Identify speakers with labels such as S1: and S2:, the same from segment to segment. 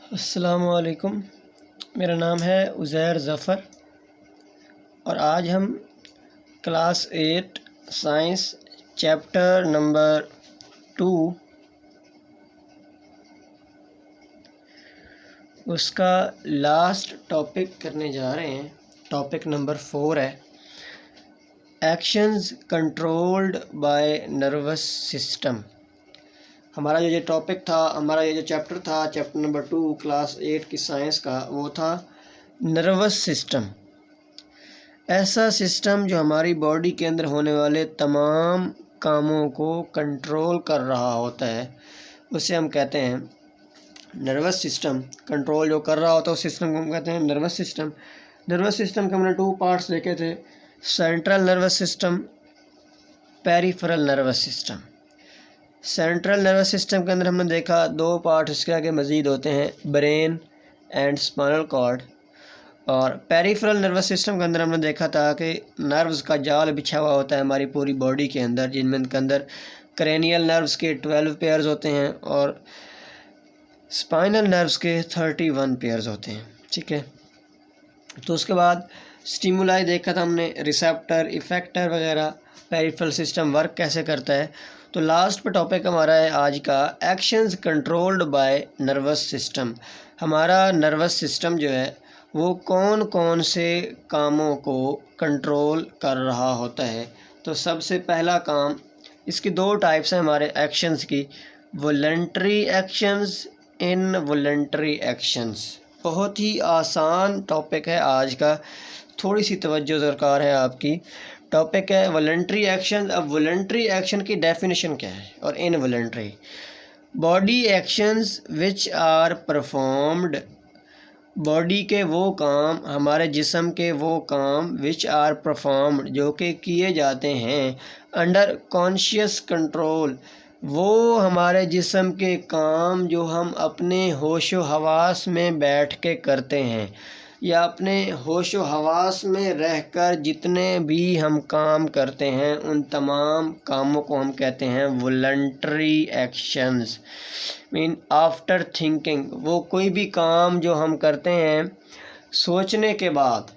S1: अस्सलामुअलैकुम। मेरा नाम है उज़ैर ज़फ़र और आज हम क्लास 8 साइंस चैप्टर नंबर 2 उसका लास्ट टॉपिक करने जा रहे हैं। टॉपिक नंबर 4 है actions controlled by nervous system. हमारा जो टॉपिक था, हमारा ये जो चैप्टर था, चैप्टर नंबर 2 क्लास 8 की साइंस का, वो था नर्वस सिस्टम। ऐसा सिस्टम जो हमारी बॉडी के अंदर होने वाले तमाम कामों को कंट्रोल कर रहा होता है, उसे हम कहते हैं नर्वस सिस्टम। कंट्रोल जो कर रहा होता है उस सिस्टम को हम कहते हैं नर्वस सिस्टम। नर्वस सिस्टम के हमने 2 पार्ट्स देखे थे, central nervous system, peripheral nervous system. Central nervous system के अंदर हमने देखा 2 पार्ट इसके आगे मज़ीद होते हैं, ब्रेन एंड स्पाइनल कॉर्ड। और पेरिफेरल नर्वस सिस्टम के अंदर हमने देखा था कि नर्व्स का जाल बिछा हुआ होता है हमारी पूरी बॉडी के अंदर, जिनमें के अंदर क्रेनियल नर्व्स के 12 पेयर्स होते हैं और स्पाइनल नर्व्स के 31 पेयर्स होते हैं। ठीक है, तो उसके बाद स्टिमुलाई देखा था हमने, रिसेप्टर, इफेक्टर वगैरह, पेरिफेरल सिस्टम वर्क कैसे करता है। तो लास्ट पे टॉपिक हमारा है आज का actions controlled by nervous system. हमारा नर्वस सिस्टम जो है वो कौन कौन से कामों को कंट्रोल कर रहा होता है। तो सबसे पहला काम, इसकी 2 टाइप्स हैं हमारे एक्शंस की, वॉलंटरी एक्शंस, इनवॉलंटरी एक्शंस। बहुत ही आसान टॉपिक है आज का, थोड़ी सी तवज्जो दरकार है आपकी। टॉपिक है वॉलंटरी एक्शन। अब वॉलंटरी एक्शन की डेफिनेशन क्या है और involuntary, body actions which are performed, body के वो काम, हमारे जिस्म के वो काम, विच आर परफॉर्म्ड जो कि किए जाते हैं, अंडर कॉन्शियस कंट्रोल, वो हमारे जिस्म के काम जो हम अपने होशो हवास में बैठ के करते हैं या अपने होशो हवास में रहकर जितने भी हम काम करते हैं, उन तमाम कामों को हम कहते हैं voluntary actions. Mean after thinking, वो कोई भी काम जो हम करते हैं सोचने के बाद,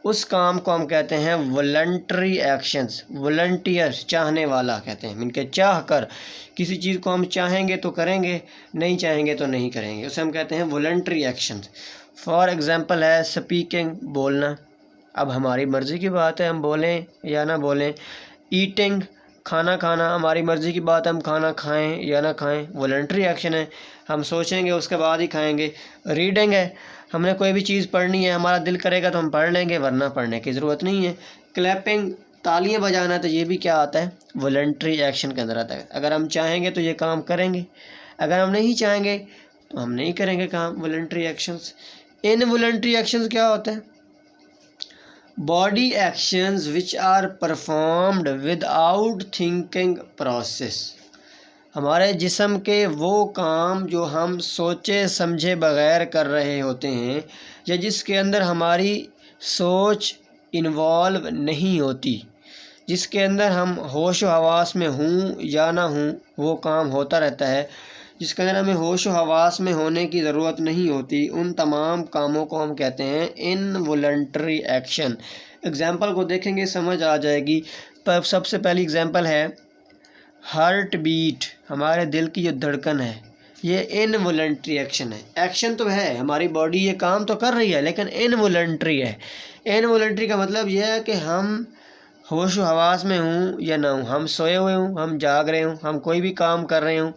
S1: उस काम को हम कहते हैं वॉलंटरी एक्शंस। वॉलंटियर, चाहने वाला कहते हैं, मीन के चाह कर किसी चीज़ को हम चाहेंगे तो करेंगे, नहीं चाहेंगे तो नहीं करेंगे, उसे हम कहते हैं वॉलंटरी एक्शंस। फॉर एग्ज़ाम्पल है स्पीकिंग, बोलना। अब हमारी मर्ज़ी की बात है हम बोलें या ना बोलें। ईटिंग, खाना खाना, हमारी मर्ज़ी की बात है हम खाना खाएं या ना खाएं, वॉलंटरी एक्शन है, हम सोचेंगे उसके बाद ही खाएंगे। रीडिंग है, हमने कोई भी चीज़ पढ़नी है, हमारा दिल करेगा तो हम पढ़ लेंगे, वरना पढ़ने की ज़रूरत नहीं है। क्लैपिंग, तालियां बजाना, तो ये भी क्या आता है, वॉलंटरी एक्शन के अंदर आता है। अगर हम चाहेंगे तो ये काम करेंगे, अगर हम नहीं चाहेंगे तो हम नहीं करेंगे काम, वॉलंटरी एक्शंस। इनवॉलंटरी एक्शंस क्या होते हैं, body actions which are performed without thinking process, हमारे जिस्म के वो काम जो हम सोचे समझे बगैर कर रहे होते हैं या जिसके अंदर हमारी सोच इन्वॉल्व नहीं होती, जिसके अंदर हम होश व हवास में हूँ या ना हूँ वो काम होता रहता है, जिसके अंदर हमें होश व हवास में होने की ज़रूरत नहीं होती, उन तमाम कामों को हम कहते हैं इनवॉलंटरी एक्शन। एग्ज़ाम्पल को देखेंगे समझ आ जाएगी। पर सबसे पहली एग्ज़ाम्पल है हार्ट बीट, हमारे दिल की जो धड़कन है, ये इनवॉलंटरी एक्शन है। एक्शन तो है, हमारी बॉडी ये काम तो कर रही है, लेकिन इनवॉलंटरी है। इनवॉलंटरी का मतलब यह है कि हम होश व हवास में हूँ या ना हूँ, हम सोए हुए हूँ, हम जाग रहे हूँ, हम कोई भी काम कर रहे हूँ,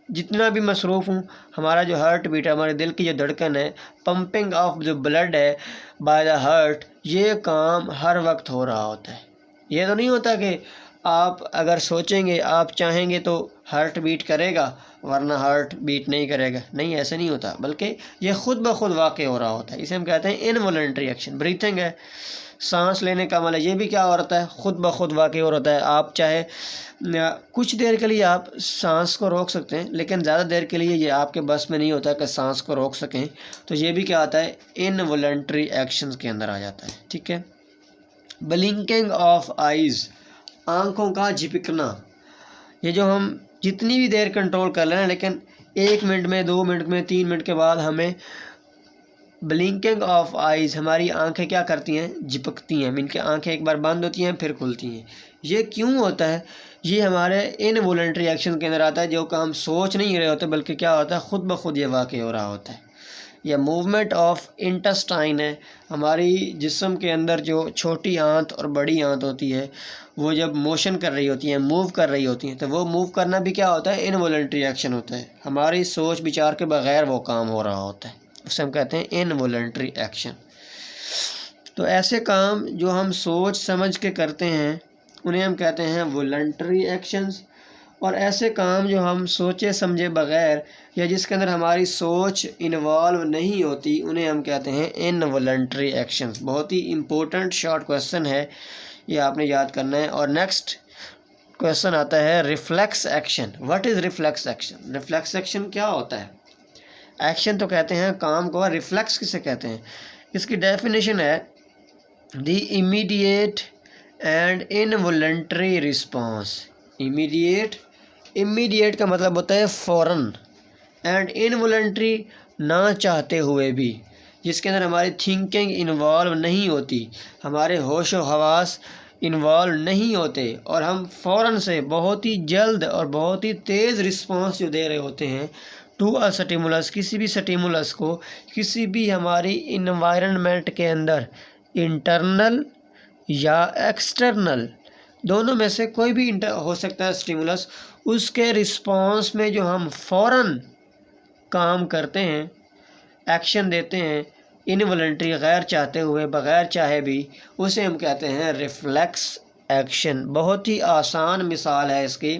S1: जितना भी मसरूफ़ हूँ, हमारा जो हार्ट बीट है, हमारे दिल की जो धड़कन है, पंपिंग ऑफ जो ब्लड है बाय द हार्ट, ये काम हर वक्त हो रहा होता है। ये तो नहीं होता कि आप अगर सोचेंगे, आप चाहेंगे तो हार्ट बीट करेगा वरना हार्ट बीट नहीं करेगा, नहीं, ऐसे नहीं होता, बल्कि ये ख़ुद ब खुद वाक़ई हो रहा होता है। इसे हम कहते हैं इनवॉलंटरी एक्शन। ब्रीथिंग है, सांस लेने का मतलब, ये भी क्या हो रहा है, ख़ुद ब खुद वाक़ई हो रहा है। आप चाहे कुछ देर के लिए आप सांस को रोक सकते हैं, लेकिन ज़्यादा देर के लिए ये आपके बस में नहीं होता कि सांस को रोक सकें, तो ये भी क्या आता है, इनवॉलंटरी एक्शंस के अंदर आ जाता है। ठीक है, ब्लिंकिंग ऑफ आइज़, आँखों का झिपकना, ये जो हम जितनी भी देर कंट्रोल कर लें, लेकिन 1 मिनट में, 2 मिनट में, 3 मिनट के बाद हमें ब्लिंकिंग ऑफ आइज़, हमारी आंखें क्या करती हैं, झपकती हैं। इनकी आंखें एक बार बंद होती हैं फिर खुलती हैं। ये क्यों होता है? ये हमारे इनवॉलंटरी एक्शन के अंदर आता है, जो काम सोच नहीं रहे होते बल्कि क्या होता है, ख़ुद ब खुद ये वाक़ई हो रहा होता है। यह मूवमेंट ऑफ इंटेस्टाइन है। हमारी जिस्म के अंदर जो छोटी आंत और बड़ी आंत होती है, वो जब मोशन कर रही होती हैं, मूव कर रही होती हैं, तो वो मूव करना भी क्या होता है, इनवॉलंटरी एक्शन होता है। हमारी सोच विचार के बगैर वो काम हो रहा होता है, उसे हम कहते हैं इनवॉलंटरी एक्शन। तो ऐसे काम जो हम सोच समझ के करते हैं उन्हें हम कहते हैं वॉलंटरी एक्शंस, और ऐसे काम जो हम सोचे समझे बगैर या जिसके अंदर हमारी सोच इन्वॉल्व नहीं होती उन्हें हम कहते हैं इनवॉलंटरी एक्शंस। बहुत ही इम्पोर्टेंट शॉर्ट क्वेश्चन है, ये आपने याद करना है। और नेक्स्ट क्वेश्चन आता है reflex action. What is reflex action? Reflex action क्या होता है? एक्शन तो कहते हैं काम को, रिफ्लेक्स किसे कहते हैं? इसकी डेफिनेशन है the immediate and involuntary response. Immediate का मतलब होता है फ़ौरन, एंड इनवॉलंटरी ना चाहते हुए भी, जिसके अंदर हमारी थिंकिंग इन्वॉल्व नहीं होती, हमारे होश व हवास इन्वॉल्व नहीं होते, और हम फ़ौरन से बहुत ही जल्द और बहुत ही तेज़ रिस्पॉन्स जो दे रहे होते हैं टू अ स्टिमुलस, किसी भी स्टिमुलस को, किसी भी हमारी इन्वायरमेंट के अंदर, इंटरनल या एक्सटर्नल, दोनों में से कोई भी हो सकता है स्टिमुलस, उसके रिस्पॉन्स में जो हम फ़ौरन काम करते हैं, एक्शन देते हैं इनवॉलंटरी, गैर चाहते हुए, बग़ैर चाहे भी, उसे हम कहते हैं रिफ्लेक्स एक्शन। बहुत ही आसान मिसाल है इसकी।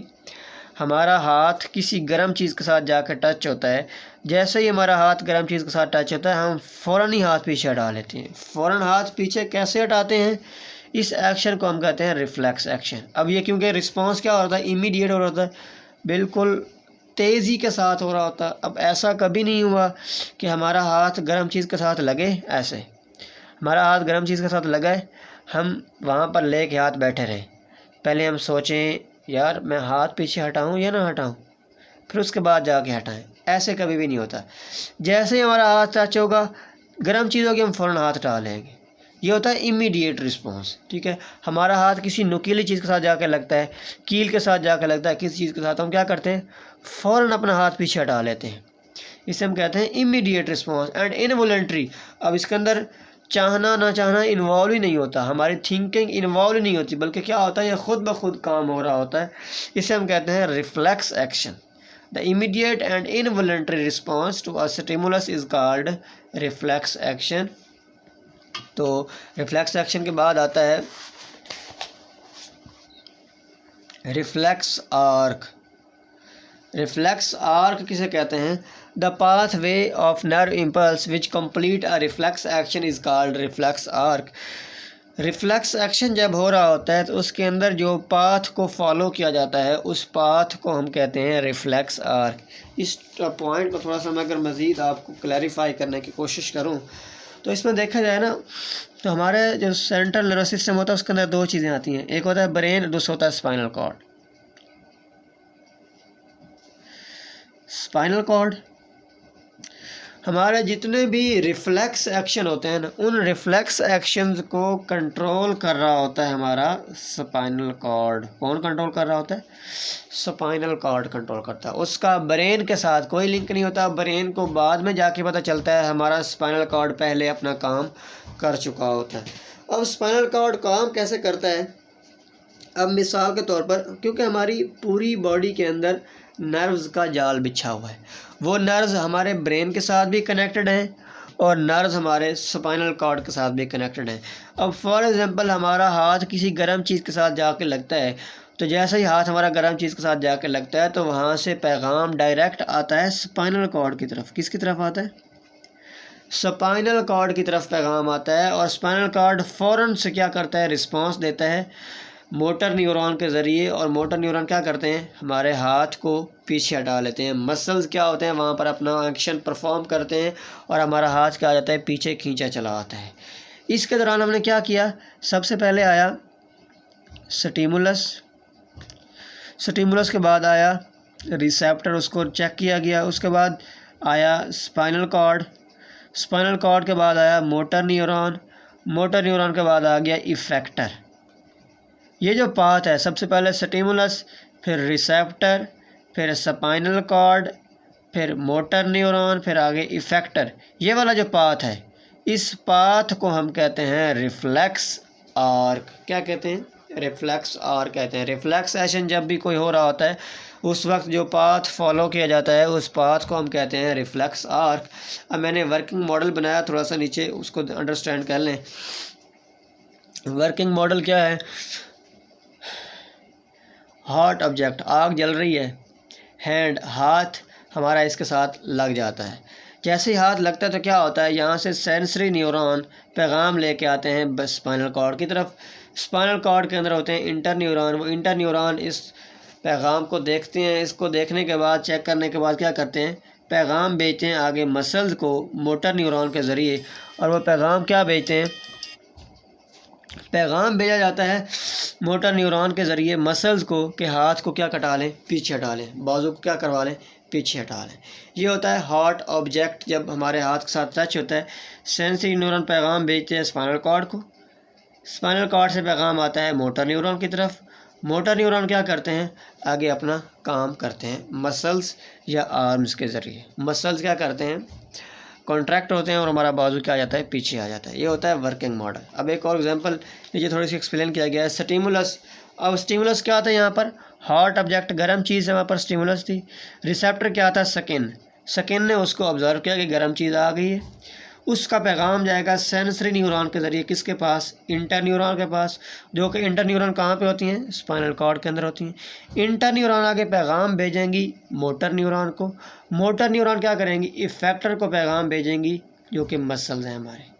S1: हमारा हाथ किसी गर्म चीज़ के साथ जाकर टच होता है, जैसे ही हमारा हाथ गर्म चीज़ के साथ टच होता है हम फ़ौरन ही हाथ पीछे हटा लेते हैं। फ़ौरन हाथ पीछे कैसे हटाते हैं? इस एक्शन को हम कहते हैं रिफ्लेक्स एक्शन। अब ये क्योंकि रिस्पांस क्या होता है, इमीडिएट हो रहा होता है, बिल्कुल तेज़ी के साथ हो रहा होता है। अब ऐसा कभी नहीं हुआ कि हमारा हाथ गर्म चीज़ के साथ लगे, ऐसे हमारा हाथ गर्म चीज़ के साथ लगा है, हम वहाँ पर ले के हाथ बैठे रहे, पहले हम सोचें यार मैं हाथ पीछे हटाऊं या ना हटाऊं, फिर उसके बाद जाके हटाएं, ऐसे कभी भी नहीं होता। जैसे ही हमारा हाथ टच होगा गर्म चीज़ होगी, हम फ़ौरन हाथ हटा लेंगे। ये होता है इमीडिएट रिस्पांस, ठीक है। हमारा हाथ किसी नुकीली चीज़ के साथ जाकर लगता है, कील के साथ जाकर लगता है, किसी चीज़ के साथ, हम क्या करते हैं, फ़ौरन अपना हाथ पीछे हटा लेते हैं। इसे हम कहते हैं इमीडिएट रिस्पांस। एंड इनवॉलंटरी, अब इसके अंदर चाहना ना चाहना इन्वॉल्व ही नहीं होता, हमारी थिंकिंग इन्वॉल्व नहीं होती, बल्कि क्या होता है, ये खुद ब खुद काम हो रहा होता है। इसे हम कहते हैं reflex action. The immediate and involuntary response to a stimulus is called reflex action. तो रिफ्लेक्स एक्शन के बाद आता है रिफ्लेक्स आर्क। रिफ्लेक्स आर्क किसे कहते हैं? The path way of nerve impulse which complete a reflex action is called reflex arc. Reflex action जब हो रहा होता है तो उसके अंदर जो पाथ को फॉलो किया जाता है उस पाथ को हम कहते हैं रिफ्लेक्स आर्क। इस पॉइंट को थोड़ा सा मैं अगर मज़ीद आपको क्लैरिफाई करने की कोशिश करूं तो इसमें देखा जाए ना, तो हमारे जो सेंट्रल नर्वस सिस्टम होता है उसके अंदर दो चीज़ें आती हैं, एक होता है ब्रेन, दूसरा होता है स्पाइनल कॉर्ड। स्पाइनल कॉर्ड, हमारे जितने भी रिफ्लेक्स एक्शन होते हैं ना, उन रिफ्लेक्स एक्शंस को कंट्रोल कर रहा होता है हमारा स्पाइनल कॉर्ड। कौन कंट्रोल कर रहा होता है? स्पाइनल कॉर्ड कंट्रोल करता है। उसका ब्रेन के साथ कोई लिंक नहीं होता, ब्रेन को बाद में जाके पता चलता है, हमारा स्पाइनल कॉर्ड पहले अपना काम कर चुका होता है। अब स्पाइनल कॉर्ड काम कैसे करता है? अब मिसाल के तौर पर, क्योंकि हमारी पूरी बॉडी के अंदर नर्व्स का जाल बिछा हुआ है, वो नर्व्स हमारे ब्रेन के साथ भी कनेक्टेड हैं और नर्व्स हमारे स्पाइनल कॉर्ड के साथ भी कनेक्टेड हैं। अब फॉर एग्जांपल हमारा हाथ किसी गर्म चीज़ के साथ जाके लगता है, तो जैसे ही हाथ हमारा गर्म चीज़ के साथ जाके लगता है तो वहाँ से पैगाम डायरेक्ट आता है स्पाइनल कॉर्ड की तरफ। किसकी तरफ आता है? स्पाइनल कॉर्ड की तरफ पैगाम आता है, और स्पाइनल कॉर्ड फ़ौरन से क्या करता है, रिस्पॉन्स देता है मोटर न्यूरॉन के ज़रिए, और मोटर न्यूरॉन क्या करते हैं, हमारे हाथ को पीछे हटा लेते हैं। मसल्स क्या होते हैं, वहाँ पर अपना एक्शन परफॉर्म करते हैं और हमारा हाथ क्या आ जाता है, पीछे खींचा चला आता है। इसके दौरान हमने क्या किया, सबसे पहले आया स्टिमुलस, स्टिमुलस के बाद आया रिसेप्टर उसको चेक किया गया। उसके बाद आया स्पाइनल कॉर्ड, स्पाइनल कॉर्ड के बाद आया मोटर न्यूरॉन, मोटर न्यूरॉन के बाद आ गया इफेक्टर। ये जो पाथ है, सबसे पहले स्टिमुलस, फिर रिसेप्टर, फिर स्पाइनल कॉर्ड, फिर मोटर न्यूरॉन, फिर आगे इफेक्टर। ये वाला जो पाथ है, इस पाथ को हम कहते हैं रिफ्लेक्स आर्क। क्या कहते हैं? रिफ्लेक्स आर्क कहते हैं। रिफ्लेक्स एक्शन जब भी कोई हो रहा होता है उस वक्त जो पाथ फॉलो किया जाता है उस पाथ को हम कहते हैं रिफ्लेक्स आर्क। अब मैंने वर्किंग मॉडल बनाया, थोड़ा सा नीचे उसको अंडरस्टैंड कर लें। वर्किंग मॉडल क्या है? हॉट ऑब्जेक्ट, आग जल रही है, हैंड, हाथ हमारा इसके साथ लग जाता है। जैसे ही हाथ लगता है तो क्या होता है, यहाँ से सेंसरी न्यूरॉन पैगाम लेके आते हैं स्पाइनल कॉर्ड की तरफ। स्पाइनल कॉर्ड के अंदर होते हैं इंटर न्यूरॉन। वो इंटर न्यूरॉन इस पैगाम को देखते हैं। इसको देखने के बाद, चेक करने के बाद क्या करते हैं, पैगाम भेजते हैं आगे मसल्स को मोटर न्यूरॉन के ज़रिए। और वो पैगाम क्या भेजते हैं, पैगाम भेजा जाता है मोटर न्यूरॉन के ज़रिए मसल्स को कि हाथ को क्या कटा लें, पीछे हटा लें, बाजू को क्या करवा लें, पीछे हटा लें। ये होता है हॉट ऑब्जेक्ट जब हमारे हाथ के साथ टच होता है। सेंसरी न्यूरॉन पैगाम भेजते हैं स्पाइनल कॉर्ड को, स्पाइनल कॉर्ड से पैगाम आता है मोटर न्यूरॉन की तरफ। मोटर न्यूरॉन क्या करते हैं, आगे अपना काम करते हैं मसल्स या आर्म्स के ज़रिए। मसल्स क्या करते हैं, कॉन्ट्रैक्ट होते हैं और हमारा बाजू क्या आ जाता है, पीछे आ जाता है। ये होता है वर्किंग मॉडल। अब एक और एग्जांपल नीचे थोड़ी सी एक्सप्लेन किया गया है, स्टिमुलस। अब स्टिमुलस क्या था, यहाँ पर हॉट ऑब्जेक्ट, गर्म चीज़ है, वहाँ पर स्टिमुलस थी। रिसेप्टर क्या था, स्किन, स्किन ने उसको ऑब्जर्व किया कि गर्म चीज़ आ गई है। उसका पैगाम जाएगा सेंसरी न्यूरॉन के ज़रिए किसके पास, इंटर न्यूरॉन के पास। जो कि इंटर न्यूरॉन कहाँ पे होती हैं, स्पाइनल कॉर्ड के अंदर होती हैं। इंटर न्यूरॉन आगे पैगाम भेजेंगी मोटर न्यूरॉन को। मोटर न्यूरॉन क्या करेंगी, इफेक्टर को पैगाम भेजेंगी जो कि मसल्स हैं हमारे।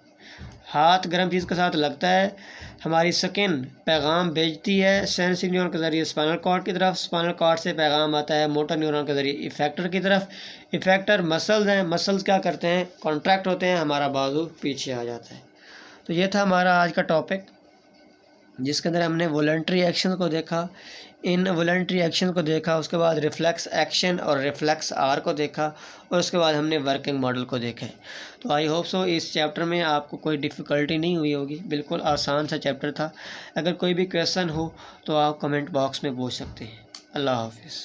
S1: हाथ गर्म चीज़ के साथ लगता है, हमारी स्किन पैगाम भेजती है सेंसरी न्यूरॉन के ज़रिए स्पाइनल कॉर्ड की तरफ। स्पाइनल कॉर्ड से पैगाम आता है मोटर न्यूरॉन के ज़रिए इफेक्टर की तरफ। इफेक्टर मसल्स हैं, मसल्स क्या करते हैं, कॉन्ट्रैक्ट होते हैं, हमारा बाजू पीछे आ जाता है। तो ये था हमारा आज का टॉपिक, जिसके अंदर हमने वॉलंटरी एक्शन को देखा, इन वॉलंटरी एक्शन को देखा, उसके बाद रिफ्लेक्स एक्शन और रिफ्लेक्स आर को देखा, और उसके बाद हमने वर्किंग मॉडल को देखा है। तो आई होप सो इस चैप्टर में आपको कोई डिफ़िकल्टी नहीं हुई होगी, बिल्कुल आसान सा चैप्टर था। अगर कोई भी क्वेश्चन हो तो आप कमेंट बॉक्स में पूछ सकते हैं। अल्लाह हाफिज़।